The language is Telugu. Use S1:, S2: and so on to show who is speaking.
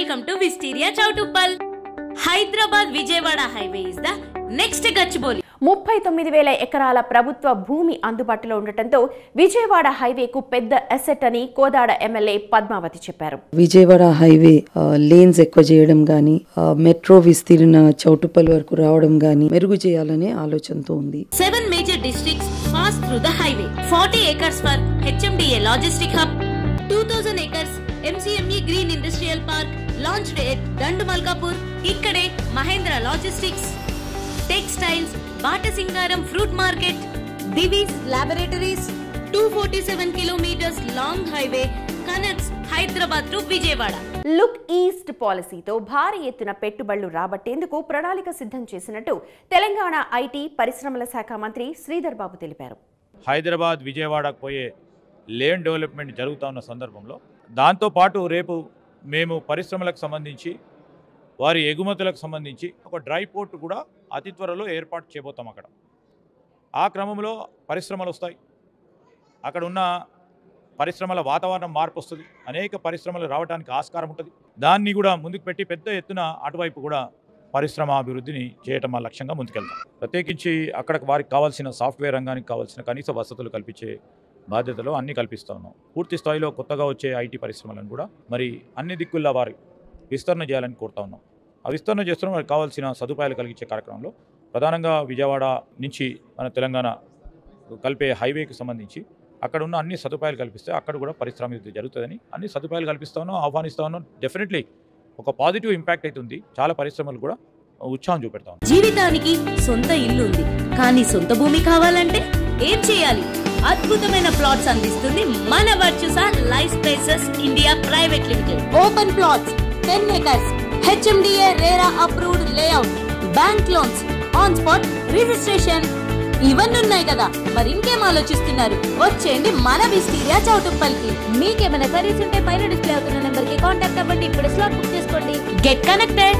S1: welcome to Wisteria Chowtuppal. Hyderabad Vijayawada highway is the next Gachibowli.
S2: 39,000 ఎకరాల ప్రభుత్వ భూమి అందుబాటులో ఉండటంతో విజయవాడ హైవేకు పెద్ద అసెట్ అని కోదాడ ఎమ్మెల్యే పద్మావతి చెప్పారు.
S3: విజయవాడ హైవే లేన్స్ ఎక్కువ చేయడం గాని మెట్రో విస్తీర్ణ చౌటుప్పల్ వరకు రావడం గాని మెరుగు చేయాలనే ఆలోచనతో ఉంది.
S1: 7 major districts pass through the highway. 40 acres for HMDA logistic hub. 2000 acres MCME Green Industrial Park launched at Dandumalkapur. ikkade Mahindra Logistics, Textiles, Batasingaram Fruit Market, Divi's Laboratories. 247 kilometers long highway connects Hyderabad to Vijayawada.
S2: Look east పాలసీతో భారీ ఎత్తున పెట్టుబడులు రాబట్టేందుకు ప్రణాళిక సిద్ధం చేసినట్టు తెలంగాణ ఐటీ పరిశ్రమల శాఖ మంత్రి శ్రీధర్ బాబు తెలిపారు.
S4: హైదరాబాద్ విజయవాడకు పోయే లేన్ డెవలప్మెంట్ జరుగుతూ ఉన్న సందర్భంలో దాంతోపాటు రేపు మేము పరిశ్రమలకు సంబంధించి వారి ఎగుమతులకు సంబంధించి ఒక డ్రై పోర్ట్ కూడా అతి త్వరలో ఏర్పాటు చేయబోతాం. అక్కడ ఆ క్రమంలో పరిశ్రమలు వస్తాయి, అక్కడ ఉన్న పరిశ్రమల వాతావరణం మార్పు వస్తుంది, అనేక పరిశ్రమలు రావడానికి ఆస్కారం ఉంటుంది. దాన్ని కూడా ముందుకు పెట్టి పెద్ద ఎత్తున అటువైపు కూడా పరిశ్రమ అభివృద్ధిని చేయటం మా లక్ష్యంగా ముందుకెళ్తాం. ప్రత్యేకించి అక్కడ వారికి కావాల్సిన సాఫ్ట్వేర్ రంగానికి కావాల్సిన కనీస వసతులు కల్పించే బాధ్యతలో అన్నీ కల్పిస్తూ ఉన్నాం. పూర్తి స్థాయిలో కొత్తగా వచ్చే ఐటీ పరిశ్రమలను కూడా మరి అన్ని దిక్కుల్లో వారి విస్తరణ చేయాలని కోరుతా ఉన్నాం. ఆ విస్తరణ చేస్తున్న వారికి కావాల్సిన సదుపాయాలు కలిగించే కార్యక్రమంలో ప్రధానంగా విజయవాడ నుంచి మన తెలంగాణ కలిపే హైవేకి సంబంధించి అక్కడ ఉన్న అన్ని సదుపాయాలు కల్పిస్తే అక్కడ కూడా పరిశ్రమ జరుగుతుందని అన్ని సదుపాయాలు కల్పిస్తా ఉన్నాం, ఆహ్వానిస్తా ఉన్నాం. డెఫినెట్లీ ఒక పాజిటివ్ ఇంపాక్ట్ అవుతుంది. చాలా పరిశ్రమలు కూడా ఉత్సాహం చూపెడతాం.
S1: జీవితానికి సొంత ఇల్లు ఉంది, కానీ సొంత భూమి కావాలంటే ఏం చేయాలి? అద్భుతమైన ప్లాట్స్ అందిస్తుంది మన Virtusa life spaces India private limited. Open plots 10 acres HMDA RERA approved layout, bank loans, on spot registration ఇవన్నీ ఉన్నాయి కదా, మరి ఇంకేం ఆలోచిస్తున్నారు? వచ్చేయండి మన విస్టీరియా చౌటుప్పల్కి. మీకేమైనా క్వరీస్ ఉంటే పైన డిస్ప్లే అవుతున్న నెంబర్ కి కాంటాక్ట్ అవ్వండి. ఇప్పుడు స్లాట్ బుక్ చేసుకోండి. Get connected.